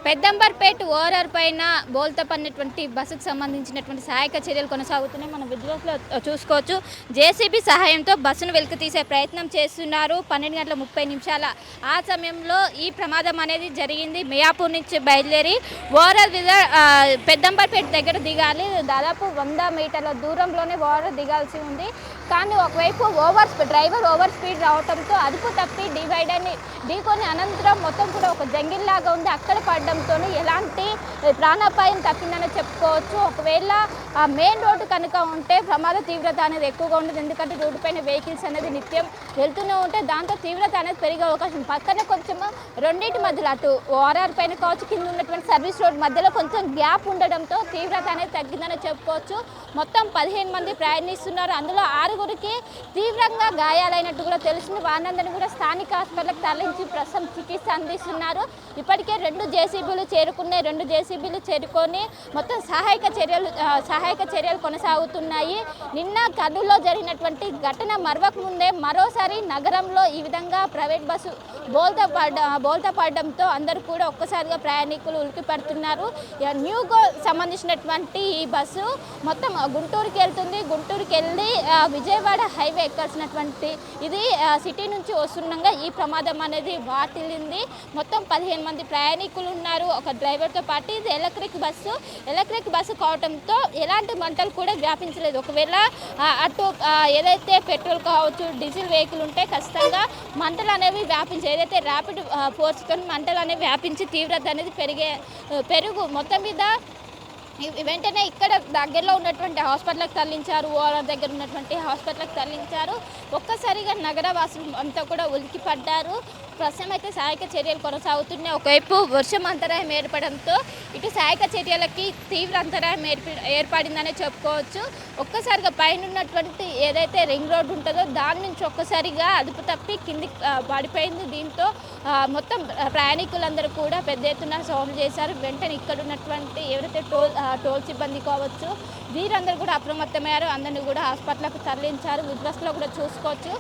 Peddamberpet ORR పైన బోల్తా పడినటువంటి బస్సుకు సంబంధించినటువంటి సహాయక చర్యలు కొనసాగుతున్నాయి. మనం విజువల్స్లో చూసుకోవచ్చు. జేసీబీ సహాయంతో బస్సును వెలికి తీసే ప్రయత్నం చేస్తున్నారు. 12:30 ఆ సమయంలో ఈ ప్రమాదం అనేది జరిగింది. మియాపూర్ నుంచి బయలుదేరి ఓఆర్ఆర్ పెద్దంబర్పేట దగ్గర దిగాలి. దాదాపు 100 మీటర్ల దూరంలోనే ఓఆర్ఆర్ దిగాల్సి ఉంది. కానీ ఒకవైపు డ్రైవర్ ఓవర్ స్పీడ్ రావడంతో అదుపు తప్పి డివైడర్ని ఢీకొని అనంతరం మొత్తం కూడా ఒక జంగిల్లాగా ఉంది. అక్కడ పడడంతో ఎలాంటి ప్రాణాపాయం తప్పిందని చెప్పుకోవచ్చు. ఒకవేళ మెయిన్ రోడ్డు కనుక ఉంటే ప్రమాద తీవ్రత అనేది ఎక్కువగా ఉంటుంది. ఎందుకంటే రోడ్డు పైన వెహికల్స్ అనేది నిత్యం వెళ్తూనే ఉంటే దాంతో తీవ్రత అనేది పెరిగే అవకాశం. పక్కన కొంచెం రెండింటి మధ్యలో అటు ఓఆర్ఆర్ పైన కావచ్చు, కింద ఉన్నటువంటి సర్వీస్ రోడ్ మధ్యలో కొంచెం గ్యాప్ ఉండడంతో తీవ్రత అనేది తగ్గిందని చెప్పుకోవచ్చు. మొత్తం 15 మంది ప్రయాణిస్తున్నారు. అందులో 6గురికి తీవ్రంగా గాయాలైనట్టు కూడా తెలిసింది. వారందరినీ కూడా స్థానిక హాస్పిటల్కి తరలించి ప్రస్తుతం చికిత్స అందిస్తున్నారు. ఇప్పటికే 2 జేసీబీలు చేరుకున్నాయి. 2 జేసీబీలు చేరుకొని మొత్తం సహాయక చర్యలు కొనసాగుతున్నాయి. నిన్న కర్నూలులో జరిగినటువంటి ఘటన మరవక ముందే మరోసారి నగరంలో ఈ విధంగా ప్రైవేట్ బస్సు బోల్తా పడడంతో అందరూ కూడా ఒక్కసారిగా ప్రయాణికులు ఉలికి పడుతున్నారు. న్యూగో సంబంధించినటువంటి ఈ బస్సు మొత్తం గుంటూరుకి వెళ్తుంది. గుంటూరుకి వెళ్ళి విజయవాడ హైవే ఎక్కాల్సినటువంటి ఇది సిటీ నుంచి వస్తుండగా ఈ ప్రమాదం అనేది వాటిల్లింది. మొత్తం 15 మంది ప్రయాణికులు ఉన్నారు ఒక డ్రైవర్తో పాటు. ఇది ఎలక్ట్రిక్ బస్సు కావడంతో ఎలాంటి మంటలు కూడా వ్యాపించలేదు. ఒకవేళ అటు ఏదైతే పెట్రోల్ కావచ్చు, డీజిల్ వెహికల్ ఉంటే ఖచ్చితంగా మంటలు అనేవి వ్యాపించి ఏదైతే ర్యాపిడ్ ఫోర్స్తో మంటలు అనేవి వ్యాపించి తీవ్రత అనేది మొత్తం మీద వెంటనే ఇక్కడ దగ్గరలో ఉన్నటువంటి హాస్పిటల్కి తరలించారు. ఓఆర్ఆర్ దగ్గర ఉన్నటువంటి హాస్పిటల్కి తరలించారు. ఒక్కసారిగా నగరవాసులు అంతా కూడా ఉలికి పడ్డారు. ప్రస్తుతం అయితే సహాయక చర్యలు కొనసాగుతున్నాయి. ఒకవైపు వర్షం అంతరాయం ఏర్పడంతో ఇటు సహాయక చర్యలకి తీవ్ర అంతరాయం ఏర్పడిందనే చెప్పుకోవచ్చు. ఒక్కసారిగా పైన ఉన్నటువంటి ఏదైతే రింగ్ రోడ్ ఉంటుందో దాని నుంచి ఒక్కసారిగా అదుపు తప్పి కింది పడిపోయింది. దీంతో మొత్తం ప్రయాణికులందరూ కూడా పెద్ద ఎత్తున సౌండ్ చేశారు. వెంటనే ఇక్కడ ఉన్నటువంటి ఎవరైతే టోల్ సిబ్బంది కావచ్చు వీరందరూ కూడా అప్రమత్తమయ్యారు. అందరినీ కూడా హాస్పిటల్కి తరలించారు. విజువల్స్లో కూడా చూసుకోవచ్చు.